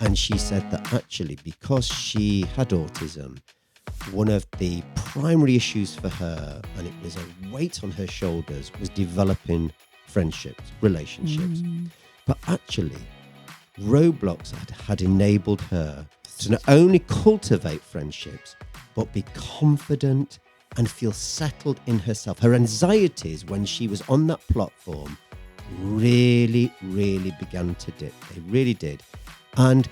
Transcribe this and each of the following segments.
And she said that actually, because she had autism, one of the primary issues for her, and it was a weight on her shoulders, was developing friendships, relationships. But actually, Roblox had enabled her to not only cultivate friendships, but be confident and feel settled in herself. Her anxieties when she was on that platform really, really began to dip. They really did. And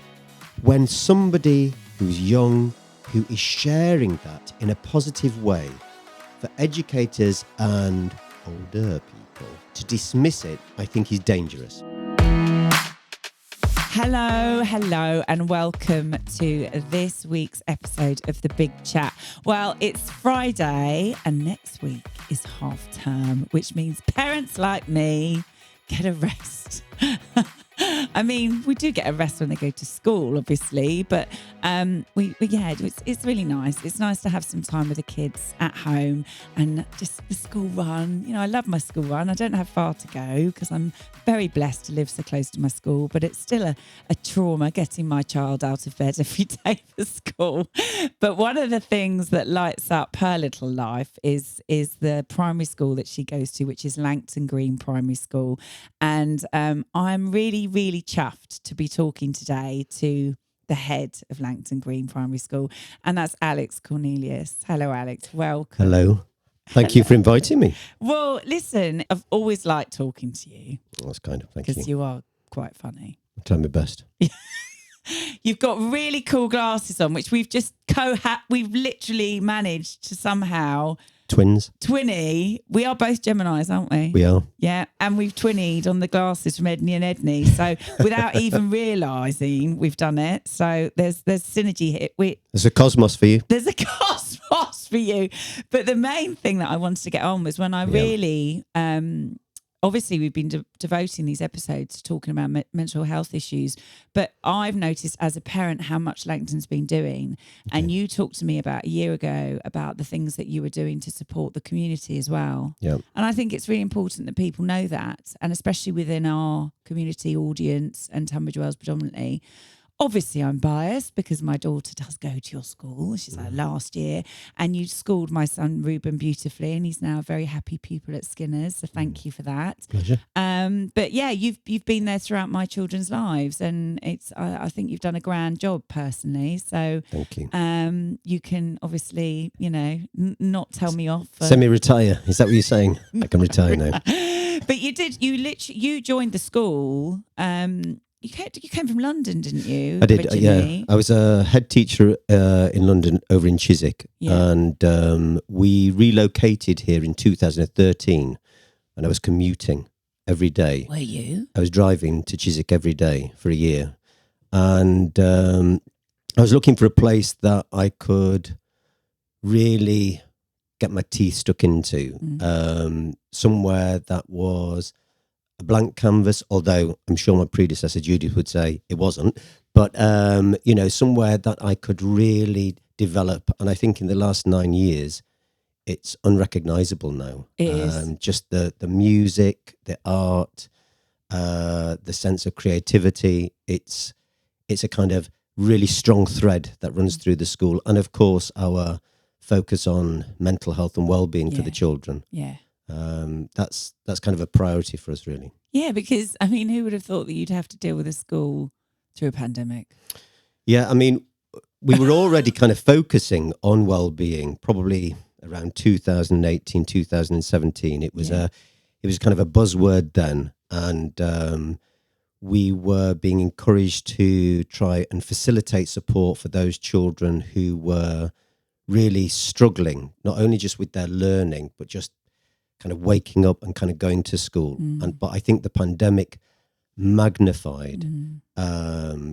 when somebody who's young, who is sharing that in a positive way, for educators and older people to dismiss it, I think is dangerous. Hello, and welcome to this week's episode of The Big Chat. Well, it's Friday and next week is half term, which means parents like me get a rest. I mean, we do get a rest when they go to school, obviously, but it's really nice. It's nice to have some time with the kids at home and just the school run. You know, I love my school run. I don't have far to go because I'm very blessed to live so close to my school, but it's still a trauma getting my child out of bed every day for school. But one of the things that lights up her little life is the primary school that she goes to, which is Langton Green Primary School. And I'm really, really chuffed to be talking today to the head of Langton Green Primary School, and that's Alex Cornelius. Hello, Alex. Welcome. Hello. Thank you for inviting me. Well, listen, I've always liked talking to you. That's kind of, thank you. Because you are quite funny. I'll try my best. You've got really cool glasses on, which we've just we've literally managed to somehow... Twinny. We are both Geminis, aren't we? We are. Yeah. And we've twinnied on the glasses from Edney and Edney. So without even realising we've done it. So there's synergy here. There's a cosmos for you. There's a cosmos for you. But the main thing that I wanted to get on was when I really... obviously, we've been devoting these episodes to talking about mental health issues, but I've noticed as a parent how much Langton's been doing. Okay. And you talked to me about a year ago about the things that you were doing to support the community as well. Yeah. And I think it's really important that people know that, and especially within our community audience and Tunbridge Wells predominantly. Obviously, I'm biased because my daughter does go to your school. She's like last year, and you schooled my son Ruben beautifully, and he's now a very happy pupil at Skinner's. So thank you for that. Pleasure. But yeah, you've been there throughout my children's lives, and I think you've done a grand job personally. So thank you. You can obviously, not tell me off. Semi-retire. Is that what you're saying? I can retire now. But you did. You joined the school. You came from London, didn't you? I did, originally? Yeah. I was a head teacher in London over in Chiswick, and we relocated here in 2013, and I was commuting every day. Were you? I was driving to Chiswick every day for a year, and I was looking for a place that I could really get my teeth stuck into, somewhere that was a blank canvas, although I'm sure my predecessor Judith would say it wasn't, but somewhere that I could really develop. And I think in the last 9 years, it's unrecognizable now. It is. Just the music, the art, the sense of creativity. It's a kind of really strong thread that runs through the school, and of course our focus on mental health and wellbeing for the children. Yeah. That's kind of a priority for us, really. Yeah, because I mean, who would have thought that you'd have to deal with a school through a pandemic? Yeah, I mean, we were already kind of focusing on well-being probably around 2018, 2017. It was kind of a buzzword then, and we were being encouraged to try and facilitate support for those children who were really struggling, not only just with their learning, but just kind of waking up and kind of going to school. But I think the pandemic magnified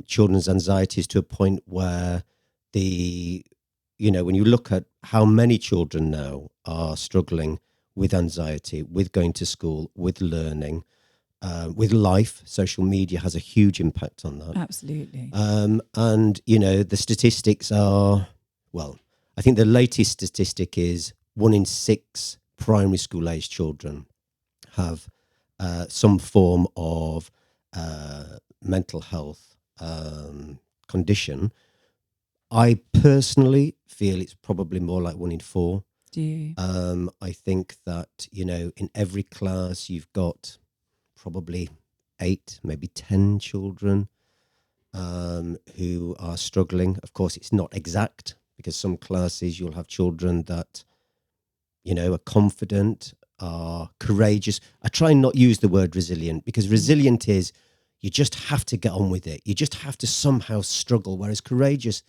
children's anxieties to a point where when you look at how many children now are struggling with anxiety, with going to school, with learning, with life, social media has a huge impact on that. Absolutely. And the statistics are, well, I think the latest statistic is 1 in 6 primary school age children have some form of mental health condition. I personally feel it's probably more like 1 in 4. Do you? I think that, in every class you've got probably 8, maybe 10 children who are struggling. Of course, it's not exact, because some classes you'll have children that, are confident, are courageous. I try and not use the word resilient, because resilient is you just have to get on with it. You just have to somehow struggle, whereas courageous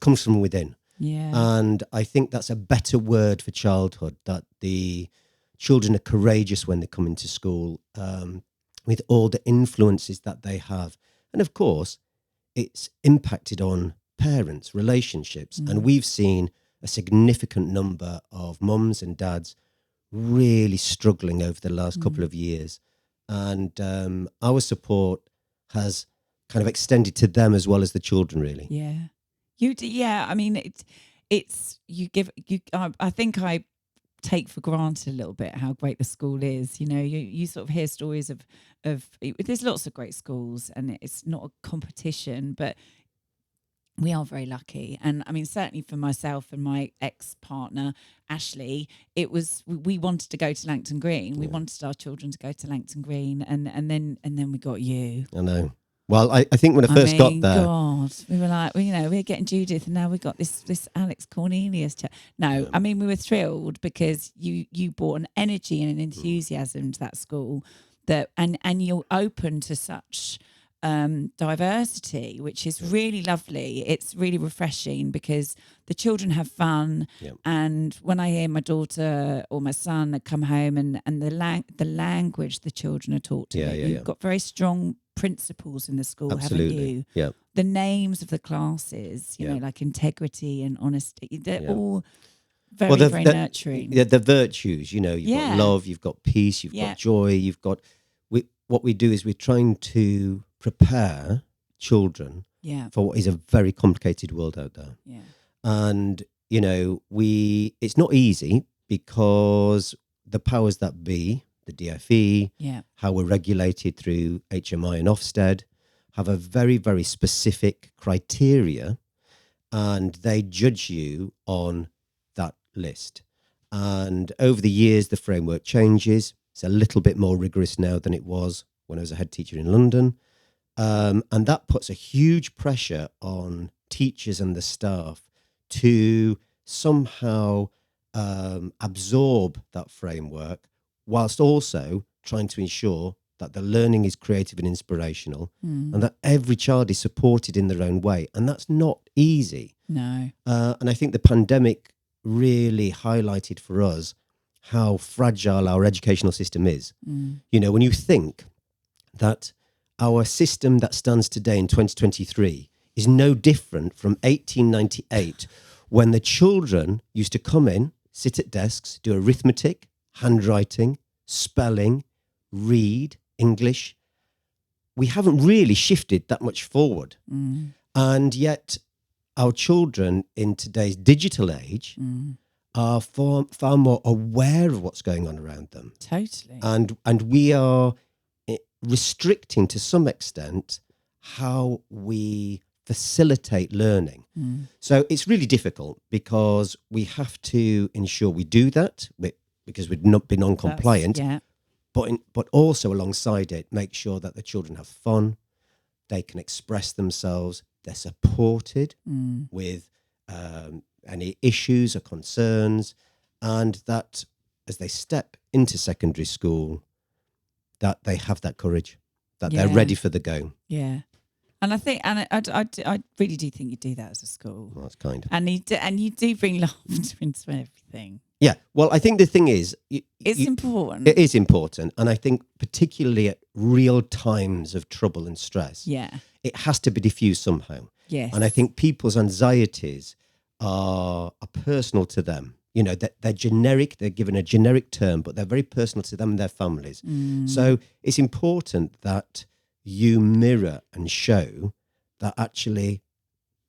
comes from within. Yeah. And I think that's a better word for childhood, that the children are courageous when they come into school, with all the influences that they have. And of course, it's impacted on parents, relationships. And we've seen a significant number of mums and dads really struggling over the last couple of years. And our support has kind of extended to them as well as the children, really. Yeah. I mean, it's you give you. I think I take for granted a little bit how great the school is. You sort of hear stories of there's lots of great schools, and it's not a competition, but we are very lucky. And I mean, certainly for myself and my ex-partner Ashley, it was we wanted to go to Langton Green. We wanted our children to go to Langton Green, and then we got you. I know. Well, I think when I first got there, God, we were like, we're getting Judith, and now we got this Alex Cornelius. No, I mean, we were thrilled because you brought an energy and an enthusiasm to that school and you're open to such diversity, which is really lovely. It's really refreshing because the children have fun. Yep. And when I hear my daughter or my son come home and the language the children are taught to, you've got very strong principles in the school, absolutely, haven't you? Yeah. The names of the classes, you know, like integrity and honesty, they're all very, very nurturing. Yeah, the virtues, you've got love, you've got peace, you've got joy, you've got... What we do is we're trying to prepare children for what is a very complicated world out there. Yeah. And, it's not easy because the powers that be, the DFE, how we're regulated through HMI and Ofsted, have a very, very specific criteria, and they judge you on that list. And over the years, the framework changes. It's a little bit more rigorous now than it was when I was a head teacher in London. And that puts a huge pressure on teachers and the staff to somehow absorb that framework, whilst also trying to ensure that the learning is creative and inspirational, and that every child is supported in their own way. And that's not easy. No. And I think the pandemic really highlighted for us how fragile our educational system is. When you think that our system that stands today in 2023 is no different from 1898, when the children used to come in, sit at desks, do arithmetic, handwriting, spelling, read, English. We haven't really shifted that much forward. And yet our children in today's digital age are far more aware of what's going on around them. Totally. And we are restricting to some extent how we facilitate learning. So it's really difficult because we have to ensure we do that because we've not been non-compliant, but also alongside it, make sure that the children have fun, they can express themselves, they're supported with any issues or concerns, and that as they step into secondary school, that they have that courage, that they're ready for the go. Yeah. And I think, and I really do think you do that as a school. Well, that's kind. And you do bring laughter into everything. Yeah. Well, I think the thing is... It's important. It is important. And I think particularly at real times of trouble and stress, it has to be diffused somehow. Yes. And I think people's anxieties are personal to them. They're generic, they're given a generic term, but they're very personal to them and their families. So it's important that you mirror and show that actually,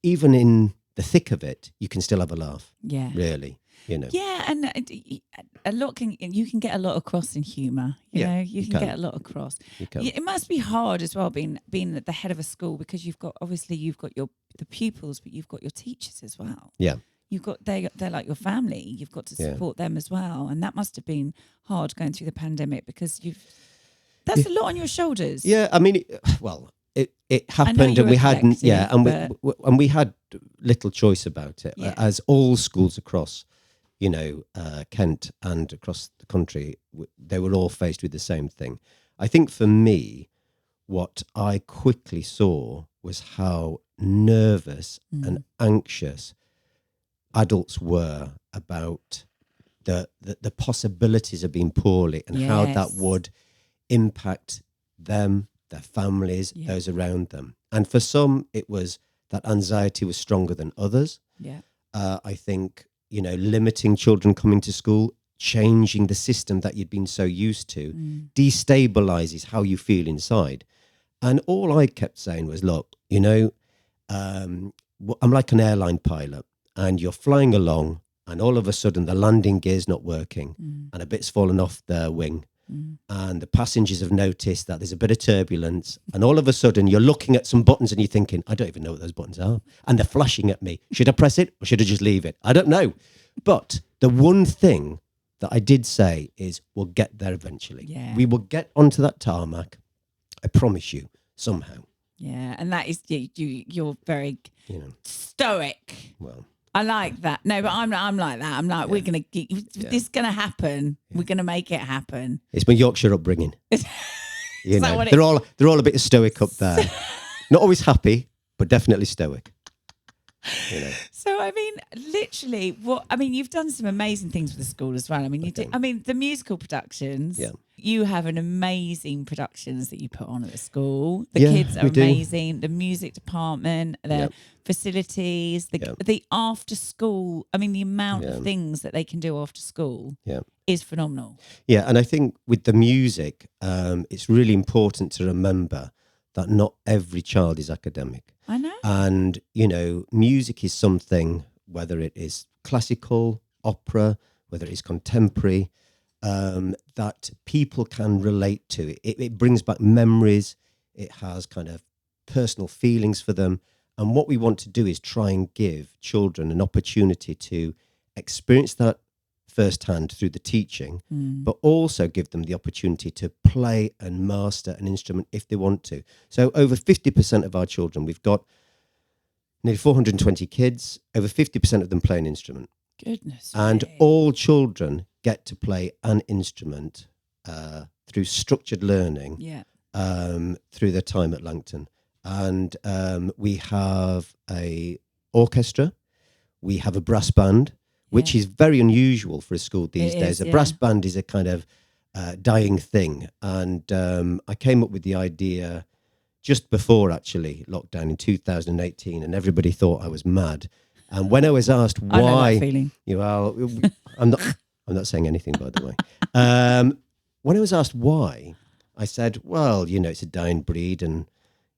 even in the thick of it, you can still have a laugh. Yeah. Really. Yeah, and you can get a lot across in humour. You know, you can get a lot across. It must be hard as well being at the head of a school, because you've got the pupils, but you've got your teachers as well. Yeah. They're like your family. You've got to support them as well, and that must have been hard going through the pandemic, because that's a lot on your shoulders. Yeah, I mean, it happened, and we hadn't. And we had little choice about it, as all schools across, Kent and across the country, they were all faced with the same thing. I think for me, what I quickly saw was how nervous and anxious adults were about the possibilities of being poorly, and how that would impact them, their families, those around them. And for some, it was that anxiety was stronger than others. I think, limiting children coming to school, changing the system that you'd been so used to, destabilizes how you feel inside. And all I kept saying was, look, I'm like an airline pilot, and you're flying along, and all of a sudden the landing gear's not working, and a bit's fallen off the wing. And the passengers have noticed that there's a bit of turbulence, and all of a sudden you're looking at some buttons and you're thinking, I don't even know what those buttons are, and they're flashing at me. Should I press it, or should I just leave it? I don't know. But the one thing that I did say is, we'll get there eventually. We will get onto that tarmac, I promise you, somehow. And that is you're very stoic. Well, I like that. No, but I'm like that. I'm like, we're gonna this is gonna happen. We're gonna make it happen. It's my Yorkshire upbringing. They're all a bit stoic up there. Not always happy, but definitely stoic. So I mean, literally, you've done some amazing things with the school as well. I mean, the musical productions. You have an amazing productions that you put on at the school. The kids are amazing. The music department, the facilities, the after school. I mean, the amount of things that they can do after school is phenomenal. Yeah, and I think with the music, it's really important to remember that not every child is academic. I know. And, music is something, whether it is classical, opera, whether it is contemporary, that people can relate to. It brings back memories. It has kind of personal feelings for them. And what we want to do is try and give children an opportunity to experience that firsthand through the teaching, but also give them the opportunity to play and master an instrument if they want to. So over 50% of our children, we've got nearly 420 kids, over 50% of them play an instrument. Goodness. And all children get to play an instrument through structured learning through their time at Langton. And we have a orchestra, we have a brass band, which is very unusual for a school these days. A brass band is a kind of dying thing. And I came up with the idea just before, actually, lockdown in 2018, and everybody thought I was mad. And when I was asked why... I know that feeling. I'm not saying anything, by the way. When I was asked why, I said, well, it's a dying breed, and,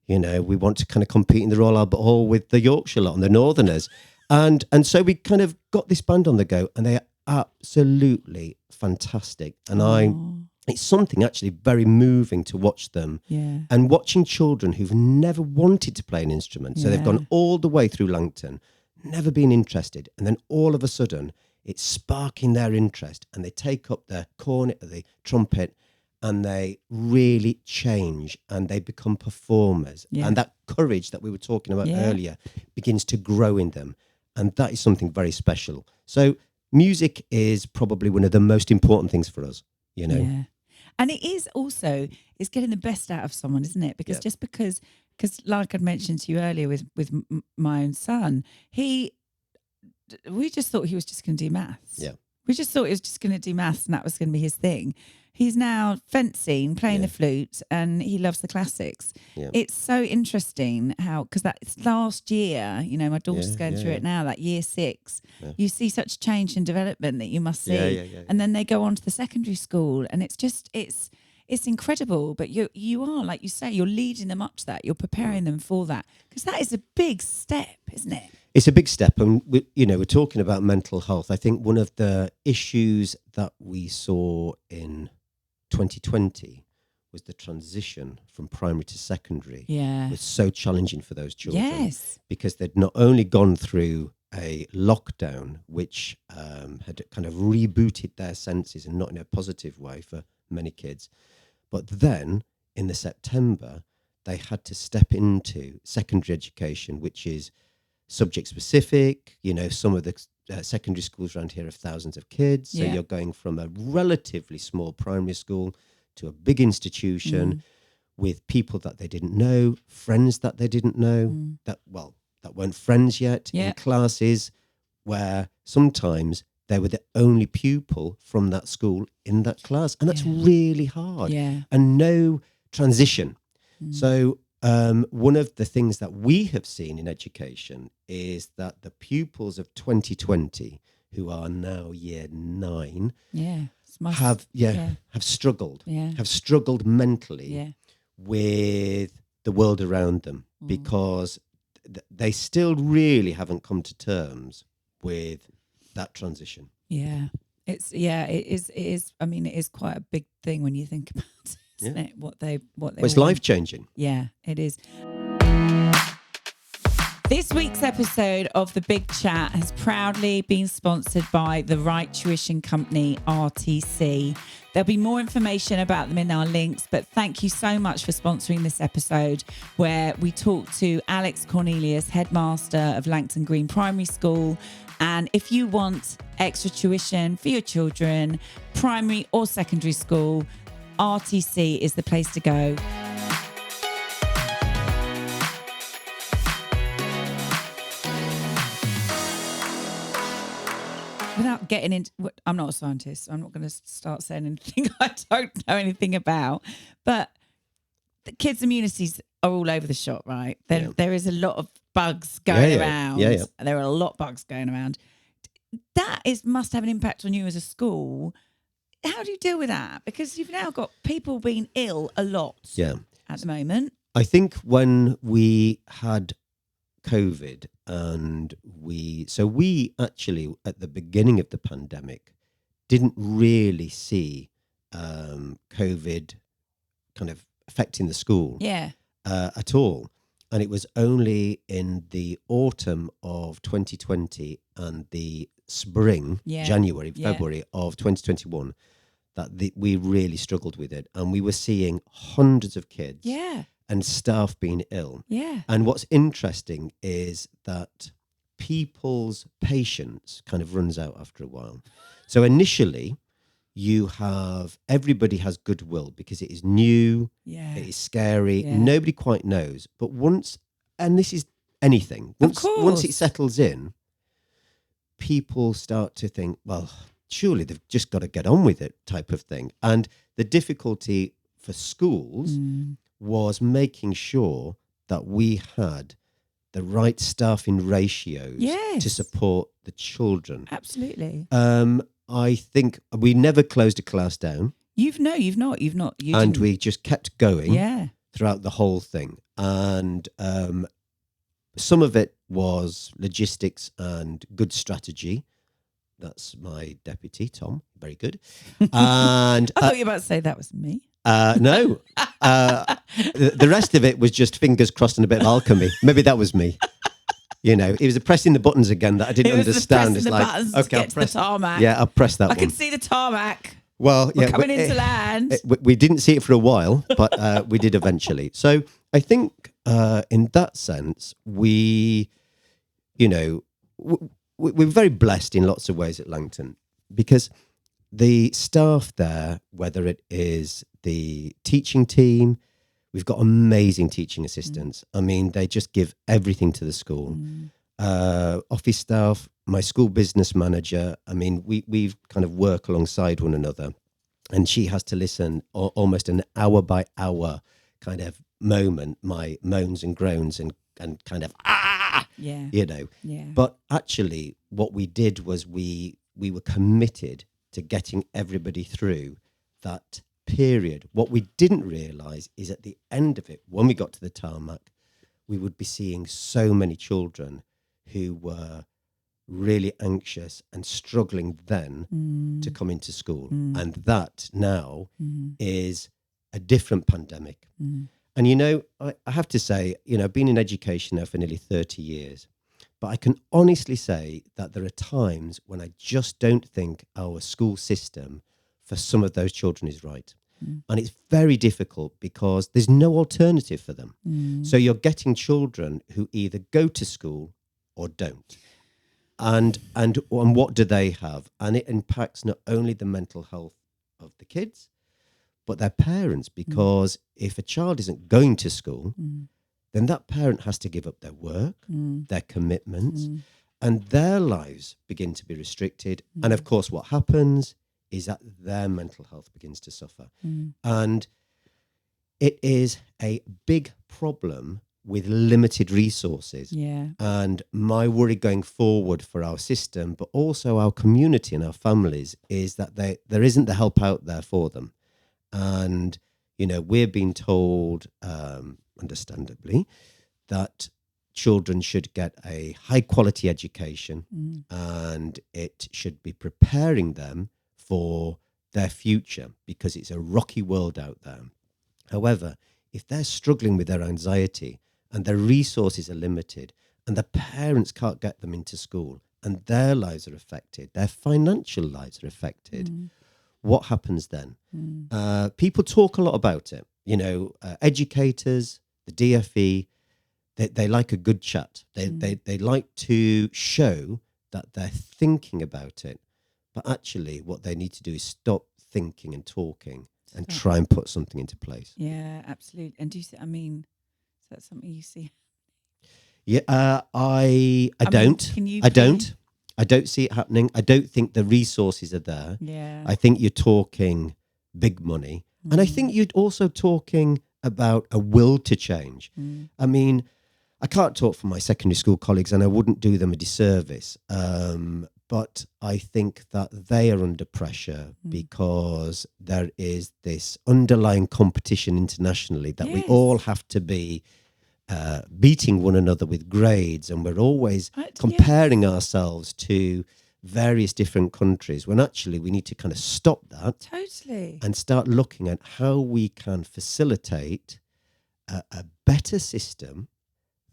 we want to kind of compete in the Royal Albert Hall with the Yorkshire lot and the Northerners. And so we kind of got this band on the go, and they are absolutely fantastic. And it's something actually very moving to watch them. And watching children who've never wanted to play an instrument. So they've gone all the way through Langton, never been interested. And then all of a sudden, it's sparking their interest, and they take up the cornet or the trumpet, and they really change, and they become performers. And that courage that we were talking about earlier begins to grow in them. And that is something very special. So music is probably one of the most important things for us, Yeah. And it is also, it's getting the best out of someone, isn't it? Because just because like I'd mentioned to you earlier with my own son, we just thought he was just going to do maths. We just thought he was just going to do maths, and that was going to be his thing. He's now fencing, playing the flute, and he loves the classics. It's so interesting how, because that's last year, my daughter's going through it now, that year 6. You see such change and development that you must see. And then they go on to the secondary school, and it's it's incredible. But you are, like you say, you're leading them up to that. You're preparing them for that, because that is a big step, isn't it? It's a big step. And, we're talking about mental health. I think one of the issues that we saw in 2020 was the transition from primary to secondary. Yeah. Was so challenging for those children. Yes. Because they'd not only gone through a lockdown, which had kind of rebooted their senses, and not in a positive way for many kids, but then in the September, they had to step into secondary education, which is subject specific. Some of the secondary schools around here have thousands of kids. So you're going from a relatively small primary school to a big institution with people that they didn't know, friends that they didn't know, that weren't friends yet, in classes where sometimes they were the only pupil from that school in that class. And that's really hard. Yeah. And no transition. So one of the things that we have seen in education is that the pupils of 2020, who are now year 9, have struggled mentally with the world around them, because they still really haven't come to terms with that transition. Yeah, it is. I mean, it is quite a big thing when you think about it, isn't it? What they it's life changing. Yeah, it is. This week's episode of The Big Chat has proudly been sponsored by the Right Tuition Company, RTC. There'll be more information about them in our links, but thank you so much for sponsoring this episode, where we talk to Alex Cornelius, headmaster of Langton Green Primary School. And if you want extra tuition for your children, primary or secondary school, RTC is the place to go. Without getting into, I'm not a scientist, so I'm not going to start saying anything I don't know anything about. But the kids' immunities are all over the shop, right? There is a lot of bugs going around. Yeah. There are a lot of bugs going around. That must have an impact on you as a school. How do you deal with that? Because you've now got people being ill a lot at the moment. I think when we had COVID, and we actually at the beginning of the pandemic didn't really see COVID kind of affecting the school at all. And it was only in the autumn of 2020 and the spring, January, February of 2021, that we really struggled with it. And we were seeing hundreds of kids and staff being ill. Yeah. And what's interesting is that people's patience kind of runs out after a while. So initially, everybody has goodwill because it is new, it is scary, nobody quite knows. But once it settles in, people start to think, well, surely they've just got to get on with it, type of thing. And the difficulty for schools was making sure that we had the right staffing ratios to support the children. Absolutely. I think we never closed a class down. You've not. And we just kept going throughout the whole thing. And some of it was logistics and good strategy. That's my deputy, Tom. Very good. And I thought you were about to say that was me. No. The rest of it was just fingers crossed and a bit of alchemy. Maybe that was me. It was pressing the buttons again that I didn't understand. It's like, okay, I'll press the tarmac. Yeah, I'll press that one. I can see the tarmac. Well, We're coming into land. We didn't see it for a while, but we did eventually. So I think in that sense, we're very blessed in lots of ways at Langton, because the staff there, whether it is the teaching team, we've got amazing teaching assistants. I mean, they just give everything to the school. Office staff, my school business manager, I mean, we've kind of work alongside one another, and she has to listen almost an hour by hour kind of moment, my moans and groans and kind of, But actually what we did was we were committed to getting everybody through that period, what we didn't realise is at the end of it, when we got to the tarmac, we would be seeing so many children who were really anxious and struggling then to come into school. And that now is a different pandemic. And, you know, I have to say, you know, I've been in education now for nearly 30 years, but I can honestly say that there are times when I just don't think our school system for some of those children is right. And it's very difficult because there's no alternative for them. So you're getting children who either go to school or don't. And what do they have? And it impacts not only the mental health of the kids, but their parents, because if a child isn't going to school, then that parent has to give up their work, their commitments, and their lives begin to be restricted. And of course, what happens is that their mental health begins to suffer. And it is a big problem with limited resources. Yeah. And my worry going forward for our system, but also our community and our families, is that there isn't the help out there for them. And, you know, we're being told, understandably, that children should get a high quality education and it should be preparing them for their future, because it's a rocky world out there. However, if they're struggling with their anxiety and their resources are limited and the parents can't get them into school and their lives are affected, their financial lives are affected, what happens then? People talk a lot about it. You know, educators, the DFE, they like a good chat. They like to show that they're thinking about it. But actually, what they need to do is stop thinking and talking and try and put something into place. Yeah, absolutely. And do you see, I mean, is that something you see? Yeah, I don't. I don't see it happening. I don't think the resources are there. Yeah. I think you're talking big money. And I think you're also talking about a will to change. I mean, I can't talk for my secondary school colleagues and I wouldn't do them a disservice. But I think that they are under pressure because there is this underlying competition internationally that we all have to be beating one another with grades, and we're always comparing ourselves to various different countries, when actually we need to kind of stop that and start looking at how we can facilitate a better system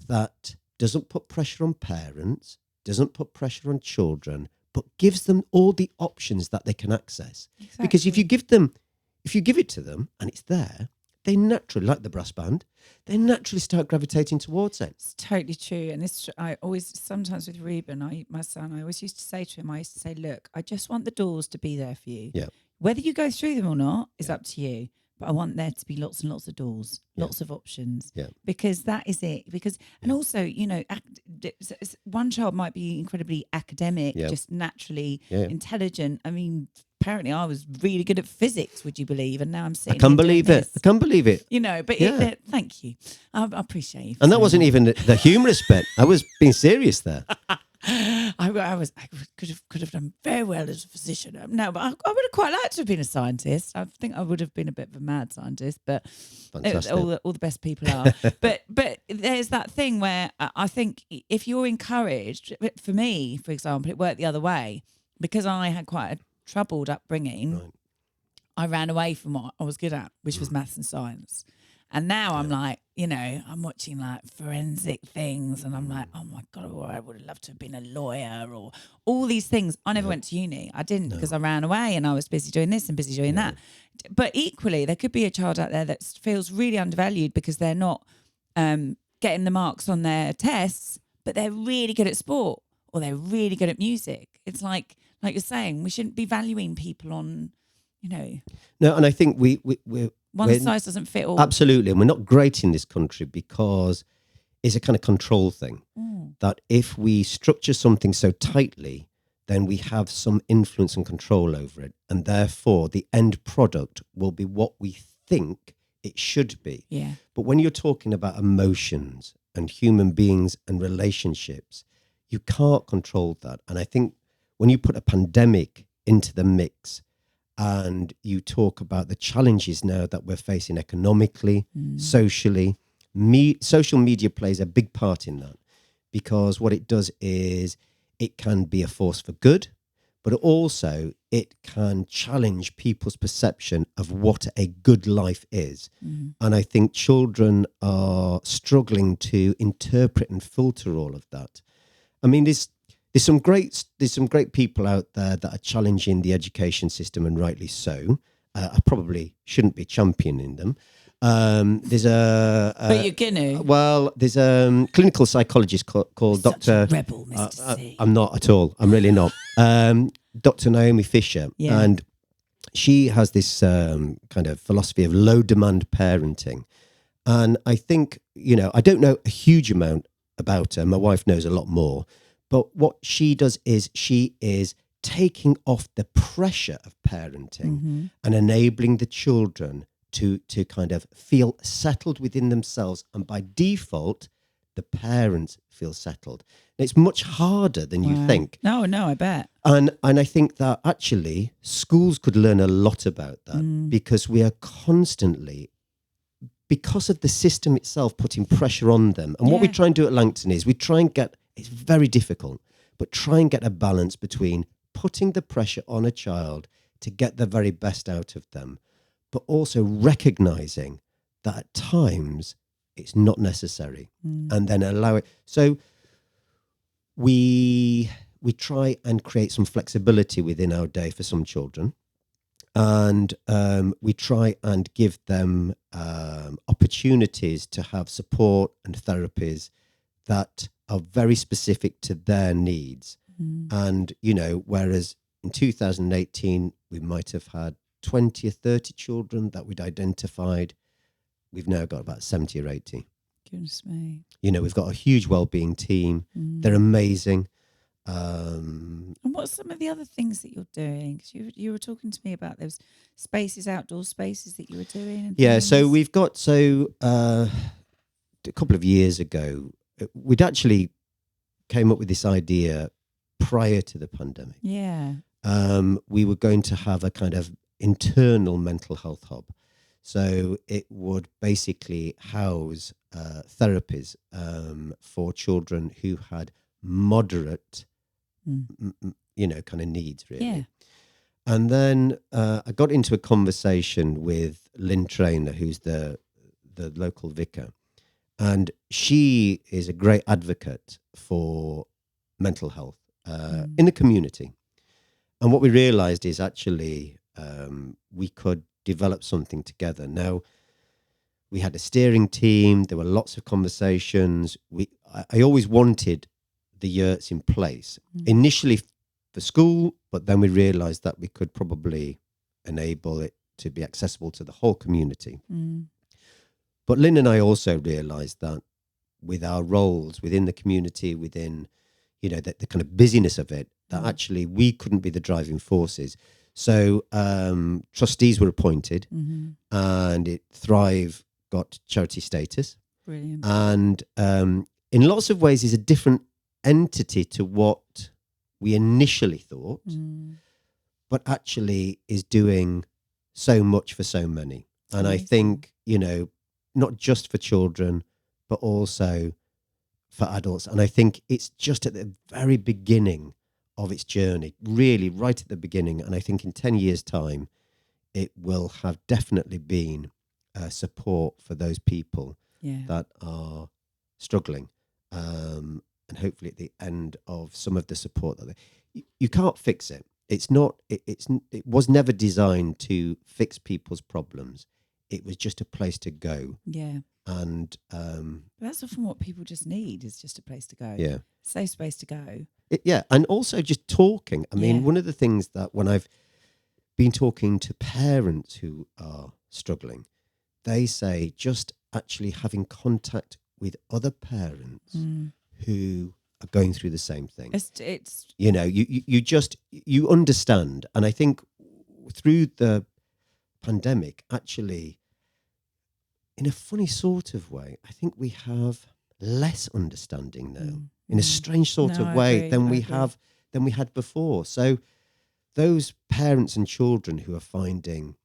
that doesn't put pressure on parents, doesn't put pressure on children, but gives them all the options that they can access. Exactly. Because if you give it to them and it's there, they naturally, like the brass band, they naturally start gravitating towards it. It's totally true. And this, I always, sometimes with Reuben, my son, I always used to say to him, look, I just want the doors to be there for you. Yeah. Whether you go through them or not is up to you. But I want there to be lots and lots of doors, lots of options, because that is it. Because, and also, you know, one child might be incredibly academic, just naturally intelligent. I mean, apparently I was really good at physics, would you believe? And now I'm sitting I can't believe it. You know, but thank you. I appreciate you. And that wasn't even the humorous bit. I was being serious there. I could have done very well as a physician. No, but I would have quite liked to have been a scientist. I think I would have been a bit of a mad scientist, but all the best people are. but there's that thing where I think if you're encouraged, for me, for example, it worked the other way because I had quite a troubled upbringing. Right. I ran away from what I was good at, which was maths and science. And now I'm like, you know, I'm watching like forensic things and I'm like, oh my God, I would have loved to have been a lawyer or all these things. I never went to uni. I didn't because I ran away and I was busy doing this and busy doing that. But equally, there could be a child out there that feels really undervalued because they're not getting the marks on their tests, but they're really good at sport or they're really good at music. It's like you're saying, we shouldn't be valuing people on, you know. No, and I think we're one size doesn't fit all. Absolutely. And we're not great in this country because it's a kind of control thing. That if we structure something so tightly, then we have some influence and control over it. And therefore, the end product will be what we think it should be. Yeah. But when you're talking about emotions and human beings and relationships, you can't control that. And I think when you put a pandemic into the mix and you talk about the challenges now that we're facing economically, socially. Social media plays a big part in that, because what it does is it can be a force for good, but also it can challenge people's perception of what a good life is. And I think children are struggling to interpret and filter all of that. I mean, there's some great people out there that are challenging the education system, and rightly so. I probably shouldn't be championing them. There's but you're gonna. Well, there's a clinical psychologist called Such Dr. a rebel, Mr. C. I'm not at all. I'm really not. Dr. Naomi Fisher, Yeah. and she has this kind of philosophy of low demand parenting. And I think, I don't know a huge amount about her. My wife knows a lot more. But what she does is she is taking off the pressure of parenting and enabling the children to kind of feel settled within themselves. And by default, the parents feel settled. And it's much harder than you think. No, I bet. And I think that actually schools could learn a lot about that, because we are constantly, because of the system itself, putting pressure on them. And what we try and do at Langton is we try and get, it's very difficult, but try and get a balance between putting the pressure on a child to get the very best out of them, but also recognizing that at times it's not necessary, and then allow it. So we try and create some flexibility within our day for some children, and we try and give them opportunities to have support and therapies that are very specific to their needs. And, whereas in 2018, we might have had 20 or 30 children that we'd identified, we've now got about 70 or 80. Goodness me. We've got a huge wellbeing team. They're amazing. And what's some of the other things that you're doing? Because you were talking to me about those spaces, outdoor spaces that you were doing. And Yeah, things. so we've got, a couple of years ago, we'd actually came up with this idea prior to the pandemic. Yeah. We were going to have a kind of internal mental health hub. So it would basically house therapies for children who had moderate, kind of needs, really. Yeah. And then I got into a conversation with Lynn Trainer, who's the local vicar. And she is a great advocate for mental health in the community. And what we realized is actually we could develop something together. Now, we had a steering team. There were lots of conversations. I always wanted the yurts in place, initially for school, but then we realized that we could probably enable it to be accessible to the whole community. But Lynn and I also realised that with our roles within the community, within, the kind of busyness of it, that actually we couldn't be the driving forces. So trustees were appointed, and Thrive got charity status. Brilliant. And in lots of ways is a different entity to what we initially thought, but actually is doing so much for so many. And I think, not just for children, but also for adults. And I think it's just at the very beginning of its journey, really right at the beginning. And I think in 10 years' time, it will have definitely been support for those people that are struggling. And hopefully at the end of some of the support that you can't fix it. It's not, it was never designed to fix people's problems. It was just a place to go. Yeah. And that's often what people just need, is just a place to go. Yeah. Safe space to go. And also just talking. I mean, one of the things that when I've been talking to parents who are struggling, they say just actually having contact with other parents who are going through the same thing. It's you understand. And I think through the pandemic, actually, in a funny sort of way, I think we have less understanding now, in a strange sort of way than we had before. So those parents and children who are finding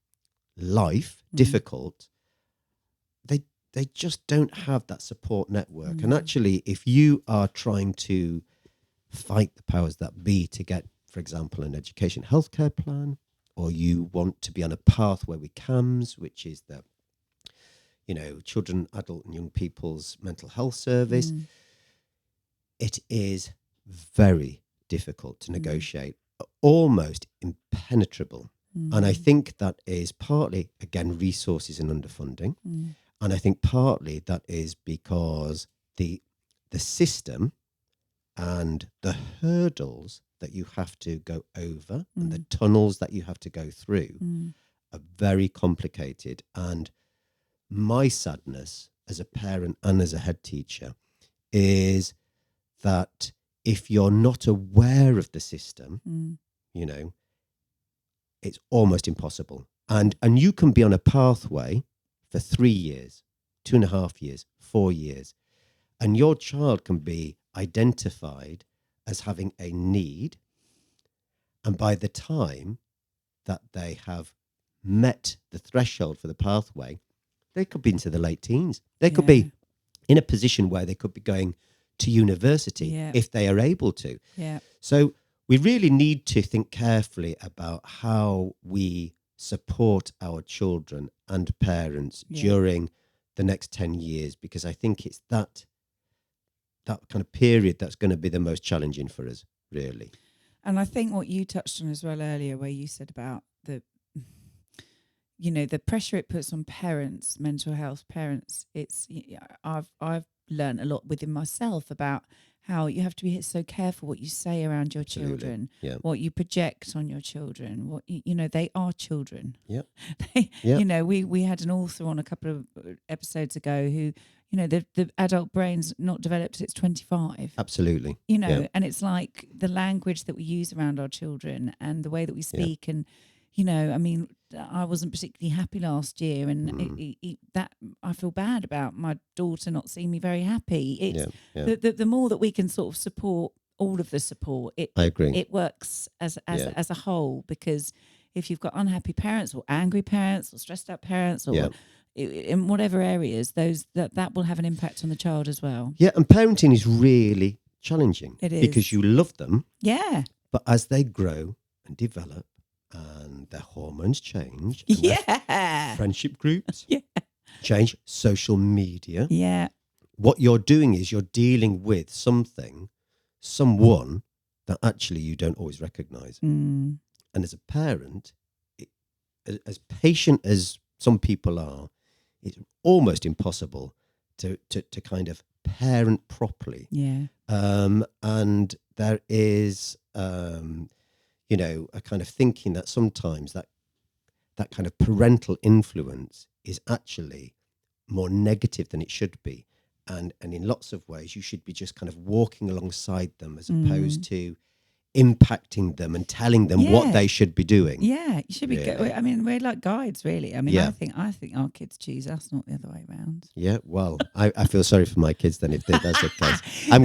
life difficult, they just don't have that support network. And actually, if you are trying to fight the powers that be to get, for example, an education healthcare plan, or you want to be on a path where we CAMS, which is the, children, adult and young people's mental health service, it is very difficult to negotiate, almost impenetrable. And I think that is partly, again, resources and underfunding. And I think partly that is because the system and the hurdles that you have to go over and the tunnels that you have to go through are very complicated. And my sadness as a parent and as a head teacher is that if you're not aware of the system, it's almost impossible. And you can be on a pathway for 3 years, 2.5 years, 4 years, and your child can be identified as having a need. And by the time that they have met the threshold for the pathway, they could be into the late teens. They could be in a position where they could be going to university if they are able to. Yeah. So we really need to think carefully about how we support our children and parents during the next 10 years, because I think it's that kind of period that's going to be the most challenging for us, really. And I think what you touched on as well earlier, where you said about the pressure it puts on parents, mental health parents. I've learned a lot within myself about how you have to be so careful what you say around your children, what you project on your children, what they are children. We had an author on a couple of episodes ago who, the adult brain's not developed till it's 25. Absolutely. And it's like the language that we use around our children and the way that we speak. And, I wasn't particularly happy last year, and that I feel bad about my daughter not seeing me very happy. It's the more that we can sort of support all of the support, I agree. It works as a whole, because if you've got unhappy parents or angry parents or stressed out parents or in whatever areas, that will have an impact on the child as well. Yeah, and parenting is really challenging. It is. Because you love them. Yeah. But as they grow and develop and their hormones change, and their friendship groups change, social media. Yeah. What you're doing is you're dealing with someone that actually you don't always recognize. And as a parent, as patient as some people are, it's almost impossible to kind of parent properly. Yeah. And there is, a kind of thinking that sometimes that kind of parental influence is actually more negative than it should be. And in lots of ways, you should be just kind of walking alongside them as opposed to impacting them and telling them what they should be doing. Yeah, you should be. Really. I mean, we're like guides, really. I mean, I think our kids choose us, not the other way around. Yeah, well, I feel sorry for my kids then if that's the case. I'm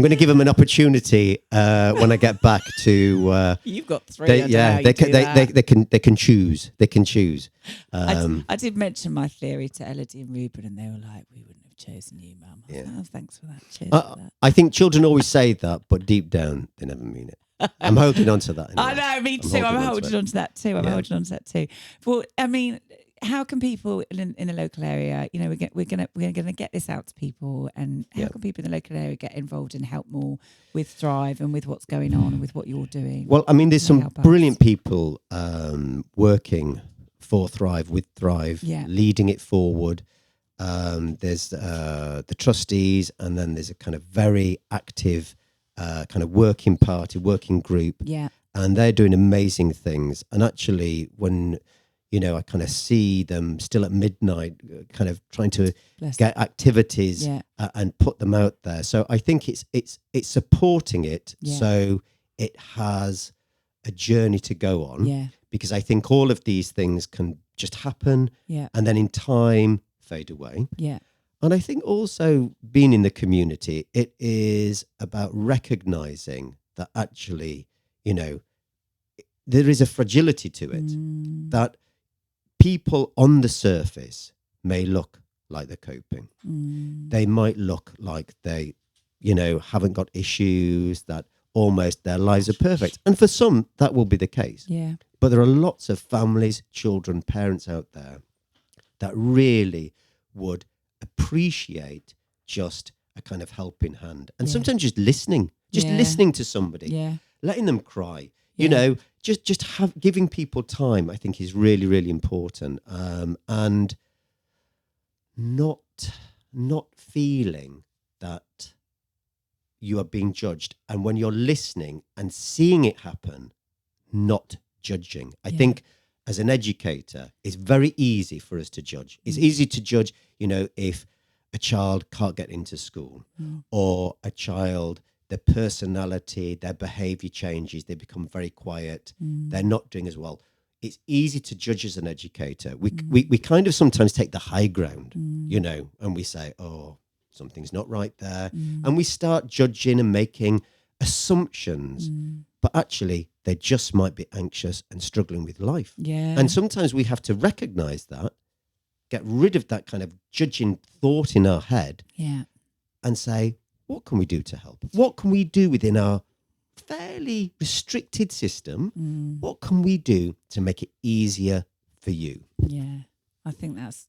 gonna give them an opportunity when I get back to. You've got 3. They can choose. They can choose. I did mention my theory to Elodie and Ruben, and they were like, "We wouldn't have chosen you, Mum." I was like, "Oh, thanks for that. Cheers for that." I think children always say that, but deep down they never mean it. I'm holding on to that. Anyway. I know, me too. I'm holding on to that too. Holding on to that too. Well, I mean, how can people in the local area, we're gonna get this out to people, and how can people in the local area get involved and help more with Thrive and with what's going on and with what you're doing? Well, I mean, there's some brilliant people working for Thrive, with Thrive, leading it forward. There's the trustees, and then there's a kind of very active kind of working group, and they're doing amazing things. And actually, when I kind of see them still at midnight, kind of trying to get activities and put them out there. So I think it's supporting it, so it has a journey to go on. Yeah. Because I think all of these things can just happen, and then in time fade away. Yeah. And I think also being in the community, it is about recognizing that actually, there is a fragility to it that people on the surface may look like they're coping. They might look like they, haven't got issues, that almost their lives are perfect. And for some, that will be the case. Yeah. But there are lots of families, children, parents out there that really would appreciate just a kind of helping hand. And sometimes just listening to somebody, letting them cry, giving people time, I think is really, really important. And not feeling that you are being judged. And when you're listening and seeing it happen, not judging. I think as an educator, it's very easy for us to judge. It's easy to judge, if a child can't get into school or a child, their personality, their behavior changes, they become very quiet, they're not doing as well. It's easy to judge as an educator. We kind of sometimes take the high ground, and we say, oh, something's not right there. And we start judging and making assumptions, but actually they just might be anxious and struggling with life. Yeah. And sometimes we have to recognize that, get rid of that kind of judging thought in our head and say, what can we do to help? What can we do within our fairly restricted system? What can we do to make it easier for you? Yeah. I think that's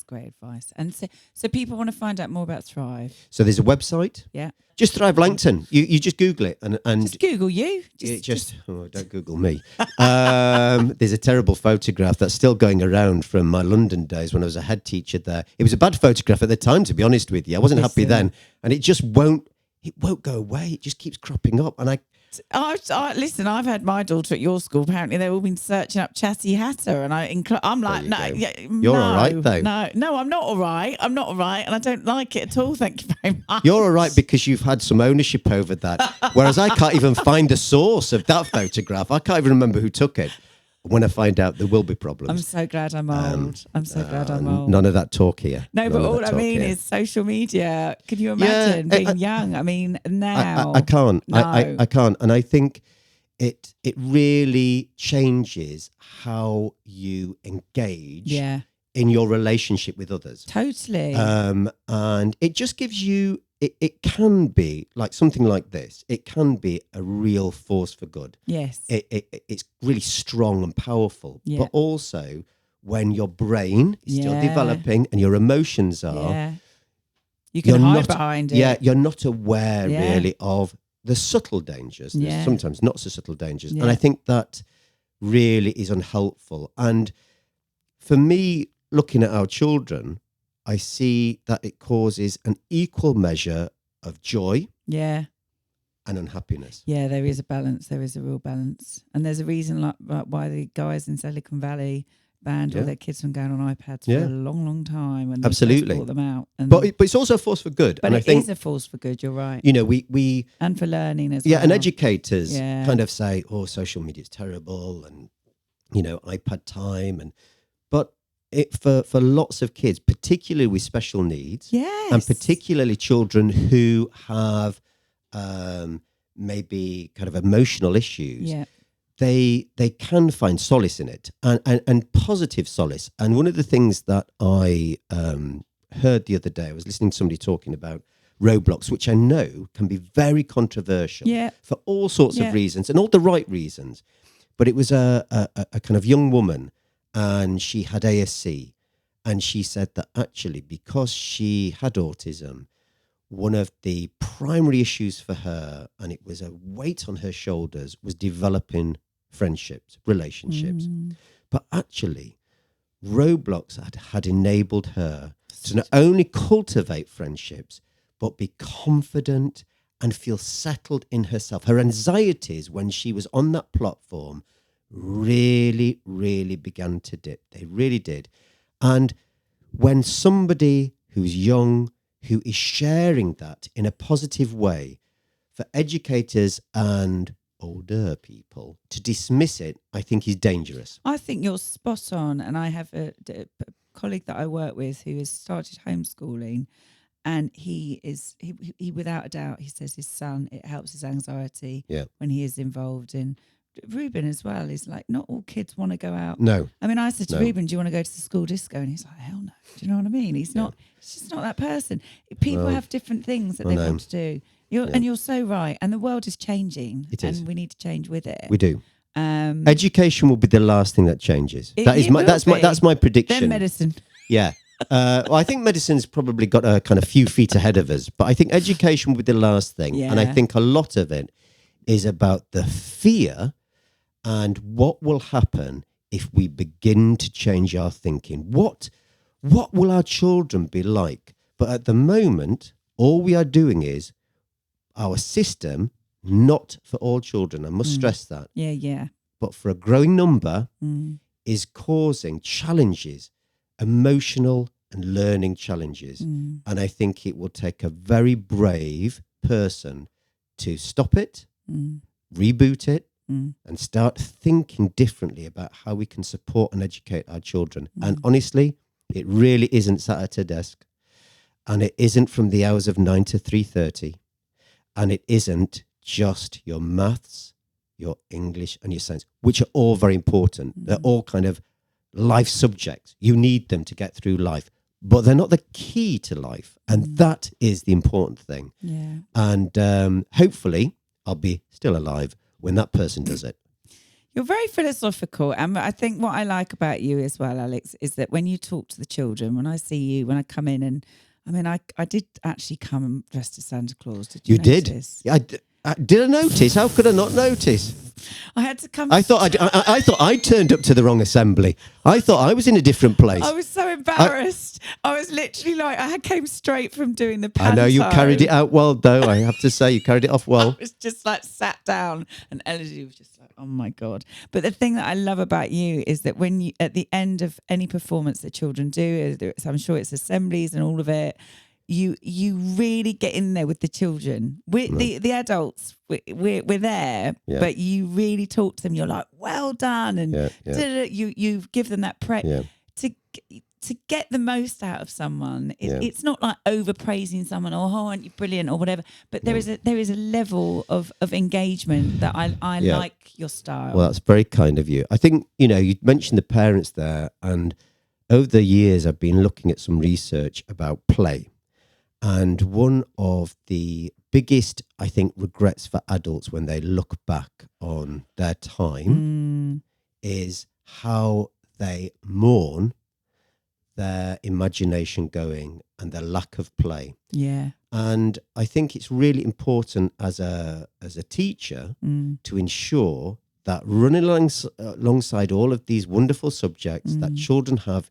great advice. And so people want to find out more about Thrive. So there's a website. Yeah. Just Thrive Langton. You just Google it and just Google you. Don't Google me. There's a terrible photograph that's still going around from my London days when I was a head teacher there. It was a bad photograph at the time, to be honest with you. I wasn't happy then, and it just won't go away. It just keeps cropping up, and listen, I've had my daughter at your school. Apparently, they've all been searching up Chatty Hatter, and I'm like, no, you're all right though. No, I'm not all right. I'm not all right, and I don't like it at all. Thank you very much. You're all right because you've had some ownership over that, whereas I can't even find the source of that photograph. I can't even remember who took it. When I find out, there will be problems. I'm so glad I'm old. I'm so glad I'm old. None of that talk here. No, but all I mean is social media. Can you imagine being young? I mean, now. I can't. No. I can't. And I think it really changes how you engage in your relationship with others. Totally. And it just gives you, it can be like something like this. It can be a real force for good. Yes. It's really strong and powerful. But also when your brain is still developing and your emotions are. You can hide behind it. Yeah, you're not aware really of the subtle dangers. There's sometimes not so subtle dangers. And I think that really is unhelpful. And for me, looking at our children, I see that it causes an equal measure of joy and unhappiness. Yeah, there is a balance. There is a real balance. And there's a reason like why the guys in Silicon Valley banned all their kids from going on iPads for a long, long time. And absolutely brought them out. And but it's also a force for good. But and it I think, is a force for good, you're right. We and for learning as well. Yeah, and educators kind of say, oh, social media is terrible and, iPad time. But for lots of kids, particularly with special needs, and particularly children who have maybe kind of emotional issues, they can find solace in it and positive solace. And one of the things that I heard the other day, I was listening to somebody talking about Roblox, which I know can be very controversial for all sorts of reasons and all the right reasons. But it was a kind of young woman, and she had ASC, and she said that actually because she had autism, one of the primary issues for her, and it was a weight on her shoulders, was developing friendships, relationships. But actually, Roblox had enabled her to not only cultivate friendships, but be confident and feel settled in herself. Her anxieties when she was on that platform really, really began to dip. They really did. And when somebody who's young, who is sharing that in a positive way, for educators and older people to dismiss it, I think is dangerous. I think you're spot on. And I have a colleague that I work with who has started homeschooling, and he without a doubt, he says his son, it helps his anxiety when he is involved in Ruben as well is like, not all kids want to go out. No. I mean, I said to No. Ruben, do you want to go to the school disco? And he's like, hell no. Do you know what I mean? He's not, he's just not that person. People have different things that they want to do. And you're so right. And the world is changing. It is. And we need to change with it. We do. Education will be the last thing that changes. That's my prediction. Then medicine. Yeah. Well, I think medicine's probably got a kind of few feet ahead of us, but I think education will be the last thing. Yeah. And I think a lot of it is about the fear and what will happen if we begin to change our thinking. What will our children be like? But at the moment, all we are doing is our system, not for all children, I must stress that. Yeah. But for a growing number, is causing challenges, emotional and learning challenges. And I think it will take a very brave person to stop it, reboot it, and start thinking differently about how we can support and educate our children. And honestly, it really isn't sat at a desk, and it isn't from the hours of 9 to 3:30, and it isn't just your maths, your English and your science, which are all very important. They're all kind of life subjects. You need them to get through life, but they're not the key to life. And that is the important thing. Yeah. And hopefully I'll be still alive when that person does it. You're very philosophical. And I think what I like about you as well, Alex, is that when you talk to the children, when I see you, when I come in, and I mean, I did actually come dressed as Santa Claus. Did you notice? Did? Yeah, did I notice? How could I not notice? I had to come. I thought I turned up to the wrong assembly. I thought I was in a different place. I was so embarrassed. I was literally like, I came straight from doing the panto. I know you carried it out well, though. I have to say, you carried it off well. I was just like sat down, and Elodie was just like, oh my God. But the thing that I love about you is that when you, at the end of any performance that children do, I'm sure it's assemblies and all of it, you really get in there with the children. The adults, we're there, but you really talk to them. You're like, well done, and you give them that prep to get the most out of someone. It's not like overpraising someone or aren't you brilliant or whatever. But there is a level of engagement that I like your style. Well, that's very kind of you. I think you mentioned the parents there, and over the years I've been looking at some research about play. And one of the biggest, I think, regrets for adults when they look back on their time is how they mourn their imagination going and their lack of play. Yeah. And I think it's really important as a teacher to ensure that running alongside all of these wonderful subjects that children have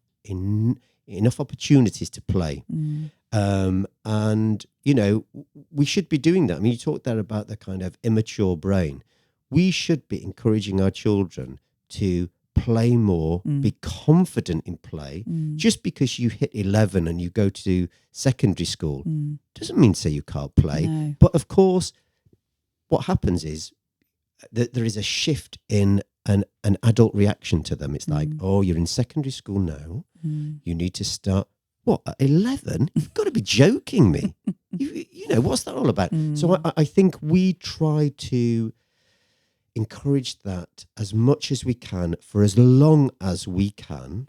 enough opportunities to play. And, we should be doing that. I mean, you talked there about the kind of immature brain. We should be encouraging our children to play more, be confident in play. Just because you hit 11 and you go to secondary school doesn't mean to say you can't play. No. But of course, what happens is that there is a shift in an adult reaction to them. It's like, oh, you're in secondary school now. You need to start. What, at 11? You've got to be joking me. What's that all about? So I think we try to encourage that as much as we can for as long as we can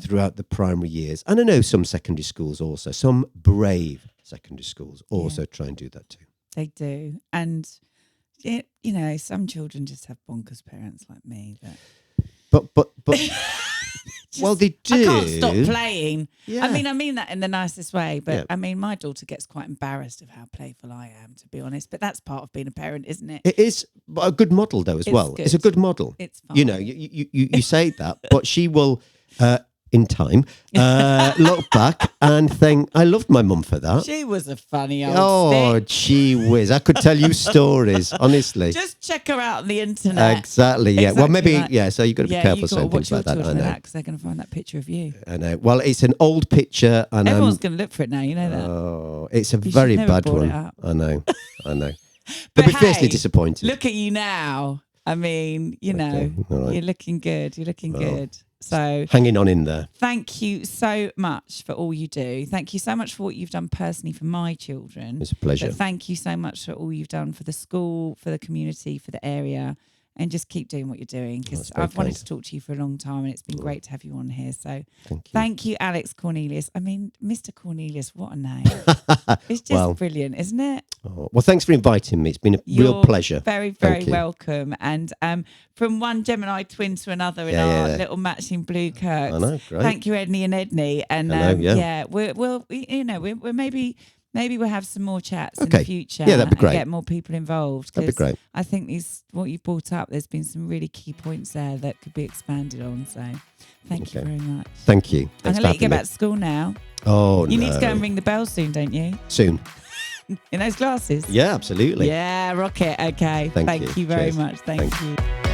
throughout the primary years. And I know some secondary schools also, some brave secondary schools also try and do that too. They do. And, some children just have bonkers parents like me. But well, they do. I can't stop playing. Yeah. I mean that in the nicest way. But I mean, my daughter gets quite embarrassed of how playful I am, to be honest. But that's part of being a parent, isn't it? It is a good model, though, as well. Good. It's a good model. It's fun. You say that, but she will, in time, look back and think, I loved my mum for that. She was a funny old stick. Gee whiz. I could tell you stories, honestly. Just check her out on the internet. Exactly, yeah. Well, maybe, that. So you've got to be careful saying things like that. I know. Because they're going to find that picture of you. I know. Well, it's an old picture. And everyone's going to look for it now, you know that. Oh, it's a very bad one. I know. They'll be fiercely disappointed. Look at you now. I mean, right. You're looking good. You're looking good. So hanging on in there. Thank you so much for all you do. Thank you so much for what you've done personally for my children. It's a pleasure. But thank you so much for all you've done for the school, for the community, for the area. and just keep doing what you're doing, because That's very I've wanted kind. to talk to you for a long time, and it's been great to have you on here. So Thank you. thank you, Alex Cornelius. I mean, Mr. Cornelius, what a name. It's just Well, brilliant, isn't it? Oh, well, thanks for inviting me. It's been a real You're pleasure. very, Thank very you. welcome. And from one Gemini twin to another in Yeah, our yeah. little matching blue Kirks. I know, great. Thank you, Edney and Edney. And Hello, yeah. we're maybe we'll have some more chats in the Okay. future. Yeah, that'd be great. And get more people involved. That'd be 'cause great. I think what you brought up, there's been some really key points there that could be expanded on. So thank you Okay. very much. Thank you. I'm Thanks going for to let you get having me. back to school now. Oh, You no. need to go and ring the bell soon, don't you? Soon. In those glasses? Yeah, absolutely. Yeah, rocket. Okay. Thank Thank you. you very Cheers. much. Thank Thanks. you.